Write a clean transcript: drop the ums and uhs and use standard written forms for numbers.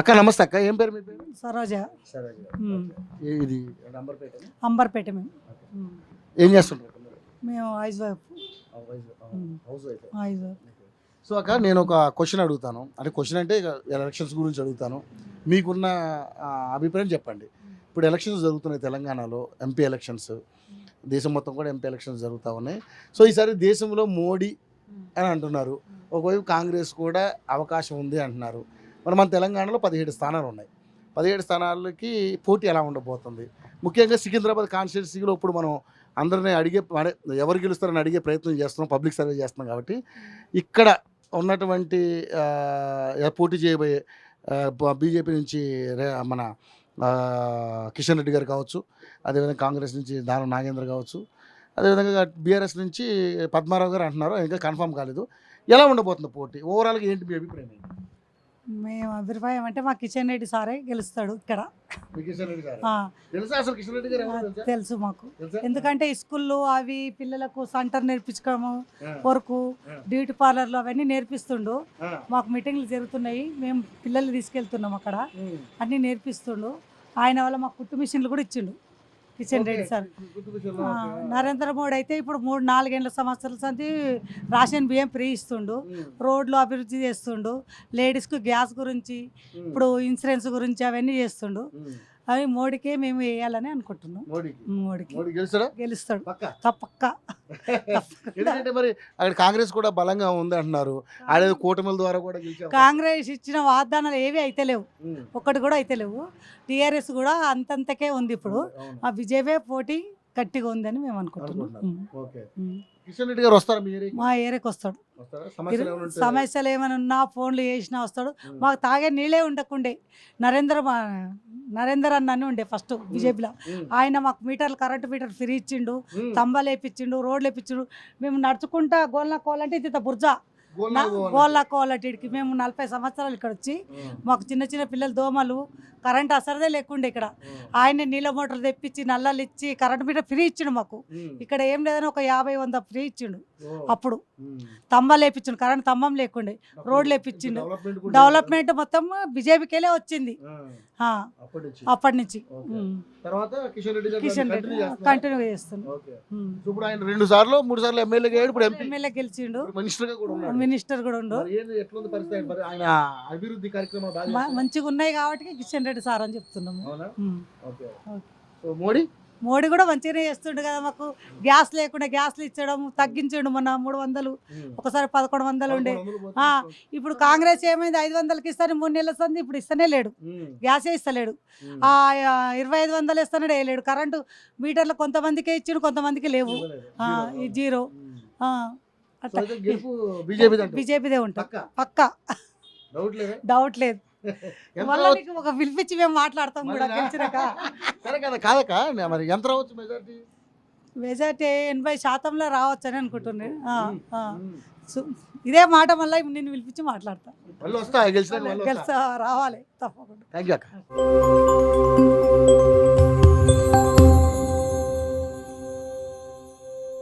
అక్క నమస్తే అక్క, ఏం పేరు మీ పేరు? సరోజ. సరోజ. ఉమ్. ఇది అంబర్పేట. అంబర్పేట మేము. ఉమ్. ఏం చేస్తుంటారు అక్క మీరు? మేము house wife. House wife. House wife. So అక్క నేను ఒక క్వశ్చన్ అడుగుతాను, అంటే క్వశ్చన్ అంటే ఎలక్షన్స్ గురించి అడుగుతాను, మీకున్న అభిప్రాయం చెప్పండి. ఇప్పుడు ఎలక్షన్స్ జరుగుతున్నాయి తెలంగాణలో, ఎంపీ ఎలక్షన్స్, దేశం మొత్తం కూడా ఎంపీ ఎలక్షన్స్ జరుగుతూ ఉన్నాయి. సో ఈసారి దేశంలో మోడీ అని అంటున్నారు, ఒకవైపు కాంగ్రెస్ కూడా అవకాశం ఉంది అంటున్నారు. మరి మన తెలంగాణలో 17 స్థానాలు ఉన్నాయి. 17 స్థానాలకి పోటీ ఎలా ఉండబోతుంది? ముఖ్యంగా సికింద్రాబాద్ కాన్స్టిట్యున్సీలో ఇప్పుడు మనం అందరినీ ఎవరు గెలుస్తారని అడిగే ప్రయత్నం చేస్తున్నాం, పబ్లిక్ సర్వే చేస్తున్నాం. కాబట్టి ఇక్కడ ఉన్నటువంటి పోటీ చేయబోయే బీజేపీ నుంచి మన కిషన్ రెడ్డి గారు కావచ్చు, అదేవిధంగా కాంగ్రెస్ నుంచి దానం నాగేంద్ర కావచ్చు, అదేవిధంగా బీఆర్ఎస్ నుంచి పద్మారావు గారు అంటున్నారు, ఇంకా కన్ఫర్మ్ కాలేదు. ఎలా ఉండబోతుంది పోటీ? ఓవరాల్గా ఏంటి మీ అభిప్రాయం? మేము అభిప్రాయం అంటే మా కిషన్ రెడ్డి సారే గెలుస్తాడు ఇక్కడ. తెలుసు మాకు, ఎందుకంటే స్కూల్లో అవి పిల్లలకు సెంటర్ నేర్పించడము, వర్క్, బ్యూటీ పార్లర్లు అవన్నీ నేర్పిస్తుండు. మాకు మీటింగ్లు జరుగుతున్నాయి, మేము పిల్లల్ని తీసుకెళ్తున్నాం అక్కడ, అన్నీ నేర్పిస్తుండు. ఆయన వల్ల మాకు కుట్టు మిషన్లు కూడా ఇచ్చిండు కిషన్ రెడ్డి సార్. నరేంద్ర మోడీ అయితే ఇప్పుడు 3-4 సంవత్సరాల సంది రేషన్ బియ్యం ఫ్రీ ఇస్తుండు, రోడ్లు అభివృద్ధి చేస్తుండు, లేడీస్కు గ్యాస్ గురించి, ఇప్పుడు ఇన్సూరెన్స్ గురించి అవన్నీ చేస్తుండు. అవి మోడీకే మేము వేయాలని అనుకుంటున్నాం. మోడీకి గెలుస్తాడు తప్పక. ఎందుకంటే మరి అక్కడ కాంగ్రెస్ కూడా బలంగా ఉంది అంటున్నారు, ఆడే కూటమిల ద్వారా కూడా కాంగ్రెస్ ఇచ్చిన వాగ్దానాలు ఏవి అయితే లేవు, ఒక్కటి కూడా అయితే లేవు. టీఆర్ఎస్ కూడా అంతంతకే ఉంది. ఇప్పుడు ఆ బీజేపీ పోటీ గట్టిగా ఉందని మేము అనుకుంటున్నాం. కిషన్ రెడ్డి గారు వస్తారా మా ఏరియాకి వస్తాడు. సమస్యలు ఏమైనా ఉన్నా ఫోన్లు చేసినా వస్తాడు. మాకు తాగే నీళ్ళే ఉండకుండే, నరేందర్ అన్నీ ఉండే ఫస్ట్ బీజేపీలో. ఆయన మాకు మీటర్లు, కరెంటు మీటర్ ఫ్రీ ఇచ్చిండు, తంబాలు వేపించిండు, రోడ్లు వేపించిండు. మేము నడుచుకుంటా గోల్నా కోవాలంటే ఇది బుర్జా గోల్లా కోవాలంటికి మేము 40 సంవత్సరాలు ఇక్కడ వచ్చి, మాకు చిన్న చిన్న పిల్లలు దోమలు, కరెంట్ అసరదే లేకుండే. ఇక్కడ ఆయన నీళ్ళ మోటార్లు తెప్పించి, నల్లలు ఇచ్చి, కరెంటు మీటర్ ఫ్రీ ఇచ్చిండు మాకు. ఇక్కడ ఏం లేదని ఒక 50-100 ఫ్రీ ఇచ్చిండు. అప్పుడు తంబాలు వేపించిండు, కరెంట్ స్తంభం లేకుండే, రోడ్లు వేపించిండు. డెవలప్మెంట్ మొత్తం బీజేపీకెళ్ళే వచ్చింది అప్పటి నుంచి. కిషన్ రెడ్డి కంటిన్యూ చేస్తున్నాడు. ఇప్పుడు ఆయన 2 సార్లు 3 సార్లు ఎమ్మెల్యే గెలిచిండు, మినిస్టర్ కూడా ఉండు. మంచిగా ఉన్నాయి కాబట్టి కిషన్ రెడ్డి సార్ అని చెప్తున్నాము. మోడీ కూడా మంచిగానే చేస్తుండు కదా. మాకు గ్యాస్ లేకుండా గ్యాస్లు ఇచ్చడం తగ్గించండు. మొన్న 300, ఒకసారి 1100 ఉండే. ఇప్పుడు కాంగ్రెస్ ఏమైంది, 500కి ఇస్తాను 3 నెలల సంది, ఇప్పుడు ఇస్తనే లేడు, గ్యాసే ఇస్తలేడు. 2500 ఇస్తానే వేయలేడు. కరెంటు మీటర్లు కొంతమందికే ఇచ్చిండు, కొంతమందికి లేవు, ఈ జీరో. అట్లా బీజేపీదే ఉంటా పక్కా, డౌట్ లేదు. మళ్ళీ ఒక పిలిపించి మేము మాట్లాడతాం కూడా గెలిచినాక. మరి ఎంత రావచ్చు మెజారిటీ? మెజారిటీ 80% రావచ్చు అని అనుకుంటున్నాను. ఇదే మాట మళ్ళీ నేను పిలిపించి మాట్లాడతా. గెలిచా రావాలి తప్పకుండా. థ్యాంక్ యూ అక్క.